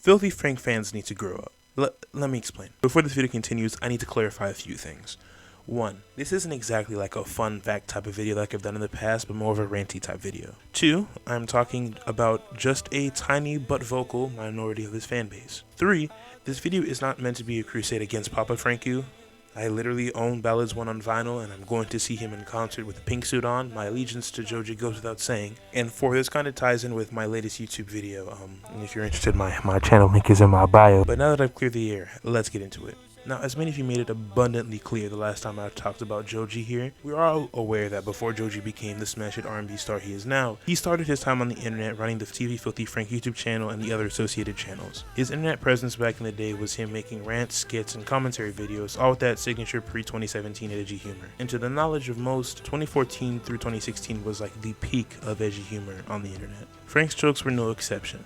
Filthy Frank fans need to grow up. Let me explain. Before this video continues, I need to clarify a few things. 1. This isn't exactly like a fun fact type of video like I've done in the past, but more of a ranty type video. 2. I'm talking about just a tiny but vocal minority of his fan base. 3. This video is not meant to be a crusade against Papa Franku. I literally own Ballads 1 on vinyl, and I'm going to see him in concert with a pink suit on. My allegiance to Joji goes without saying. And 4, this kind of ties in with my latest YouTube video. And if you're interested, my channel link is in my bio. But now that I've cleared the air, let's get into it. Now, as many of you made it abundantly clear the last time I talked about Joji here, we're all aware that before Joji became the smash hit R&B star he is now, he started his time on the internet running the TV Filthy Frank YouTube channel and the other associated channels. His internet presence back in the day was him making rants, skits, and commentary videos, all with that signature pre-2017 edgy humor. And to the knowledge of most, 2014 through 2016 was like the peak of edgy humor on the internet. Frank's jokes were no exception.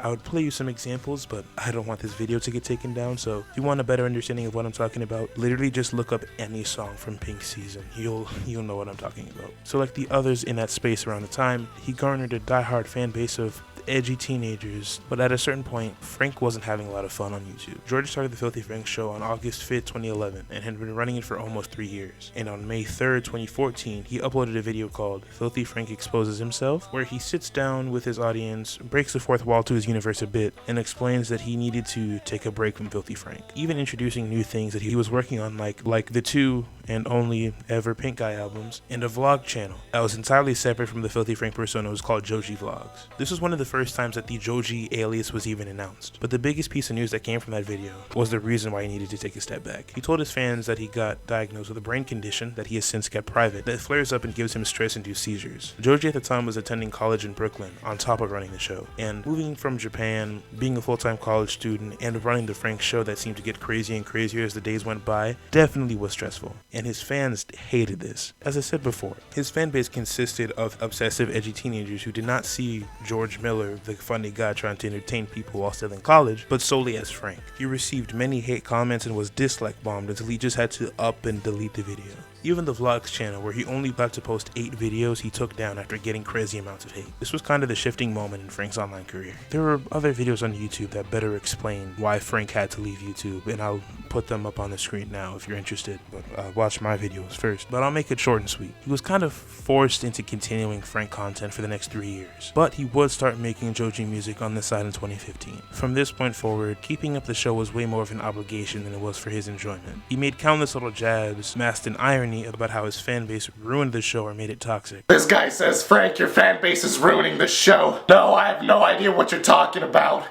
I would play you some examples, but I don't want this video to get taken down, so if you want a better understanding of what I'm talking about, literally just look up any song from Pink Season. You'll know what I'm talking about. So like the others in that space around the time, he garnered a diehard fan base of edgy teenagers, but at a certain point, Frank wasn't having a lot of fun on YouTube. George started the Filthy Frank show on August 5th, 2011, and had been running it for almost 3 years. And on May 3rd, 2014, he uploaded a video called Filthy Frank Exposes Himself, where he sits down with his audience, breaks the fourth wall to his universe a bit, and explains that he needed to take a break from Filthy Frank, even introducing new things that he was working on, like the 2 and only ever Pink Guy albums, and a vlog channel that was entirely separate from the Filthy Frank persona. It was called Joji Vlogs. This was one of the first times that the Joji alias was even announced, but the biggest piece of news that came from that video was the reason why he needed to take a step back. He told his fans that he got diagnosed with a brain condition that he has since kept private that flares up and gives him stress-induced seizures. Joji at the time was attending college in Brooklyn on top of running the show, and moving from Japan, being a full-time college student, and running the Frank show that seemed to get crazier and crazier as the days went by definitely was stressful, and his fans hated this. As I said before, his fan base consisted of obsessive, edgy teenagers who did not see George Miller, the funny guy trying to entertain people while still in college, but solely as Frank. He received many hate comments and was dislike bombed until he just had to up and delete the video. Even the Vlogs channel, where he only got to post 8 videos, he took down after getting crazy amounts of hate. This was kind of the shifting moment in Frank's online career. There were other videos on YouTube that better explain why Frank had to leave YouTube, and I'll put them up on the screen now if you're interested, but watch my videos first. But I'll make it short and sweet. He was kind of forced into continuing Frank content for the next 3 years, but he would start making Joji music on the side in 2015. From this point forward, keeping up the show was way more of an obligation than it was for his enjoyment. He made countless little jabs, masked in irony about how his fan base ruined the show or made it toxic. This guy says, Frank, your fan base is ruining the show. No, I have no idea what you're talking about.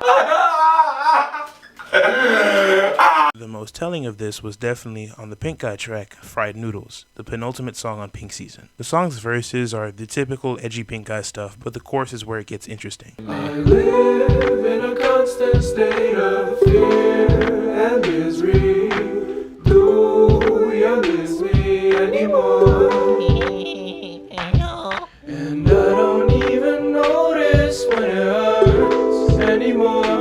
The most telling of this was definitely on the Pink Guy track, Fried Noodles, the penultimate song on Pink Season. The song's verses are the typical edgy Pink Guy stuff, but the chorus is where it gets interesting. I live in a constant state of fear and misery. Do you miss me anymore? And I don't even notice when it hurts anymore.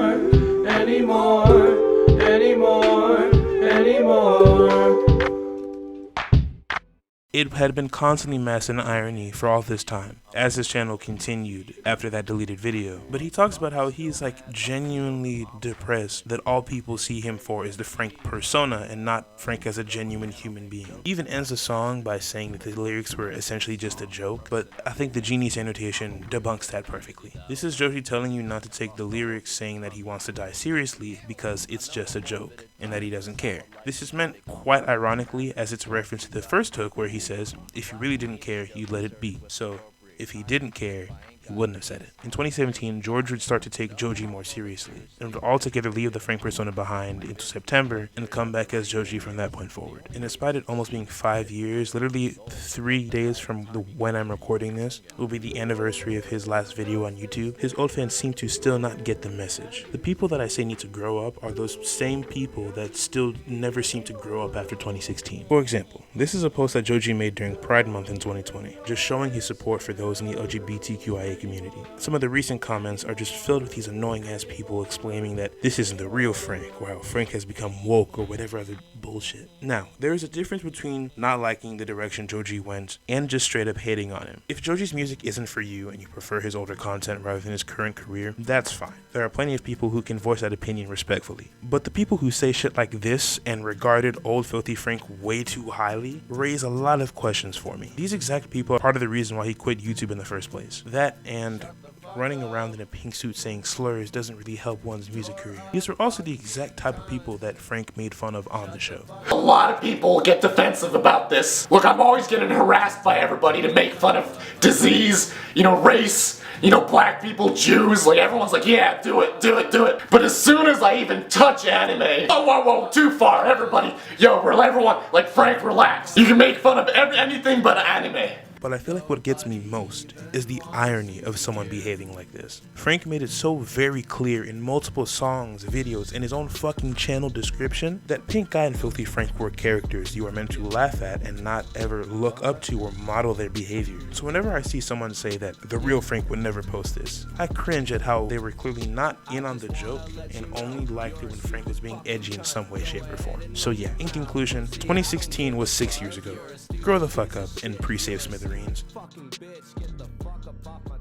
It had been constantly masked in irony for all this time, as his channel continued after that deleted video. But he talks about how he's like genuinely depressed that all people see him for is the Frank persona and not Frank as a genuine human being. He even ends the song by saying that the lyrics were essentially just a joke, but I think the Genie's annotation debunks that perfectly. This is Joji telling you not to take the lyrics saying that he wants to die seriously because it's just a joke and that he doesn't care. This is meant quite ironically as it's a reference to the first hook where he says, if you really didn't care, you'd let it be. So if he didn't care, he wouldn't have said it. In 2017, George would start to take Joji more seriously, and would altogether leave the Frank persona behind until September and come back as Joji from that point forward. And despite it almost being 5 years, literally 3 days from when I'm recording this, will be the anniversary of his last video on YouTube, his old fans seem to still not get the message. The people that I say need to grow up are those same people that still never seem to grow up after 2016. For example, this is a post that Joji made during Pride Month in 2020, just showing his support for those in the LGBTQIA anime community. Some of the recent comments are just filled with these annoying ass people exclaiming that this isn't the real Frank, or how Frank has become woke, or whatever other bullshit. Now, there is a difference between not liking the direction Joji went and just straight up hating on him. If Joji's music isn't for you and you prefer his older content rather than his current career, that's fine. There are plenty of people who can voice that opinion respectfully. But the people who say shit like this and regarded old filthy Frank way too highly raise a lot of questions for me. These exact people are part of the reason why he quit YouTube in the first place. That and running around in a pink suit saying slurs doesn't really help one's music career. These are also the exact type of people that Frank made fun of on the show. A lot of people get defensive about this. Look, I'm always getting harassed by everybody to make fun of disease, race, black people, Jews. Like, everyone's like, yeah, do it. But as soon as I even touch anime, whoa, too far, everybody. Everyone, like, Frank, relax. You can make fun of anything but anime. But I feel like what gets me most is the irony of someone behaving like this. Frank made it so very clear in multiple songs, videos, and his own fucking channel description that Pink Guy and Filthy Frank were characters you are meant to laugh at and not ever look up to or model their behavior. So whenever I see someone say that the real Frank would never post this, I cringe at how they were clearly not in on the joke and only liked it when Frank was being edgy in some way, shape, or form. So yeah, in conclusion, 2016 was 6 years ago. Grow the fuck up and pre-save smithereens. Fucking bitch, get the fuck up off my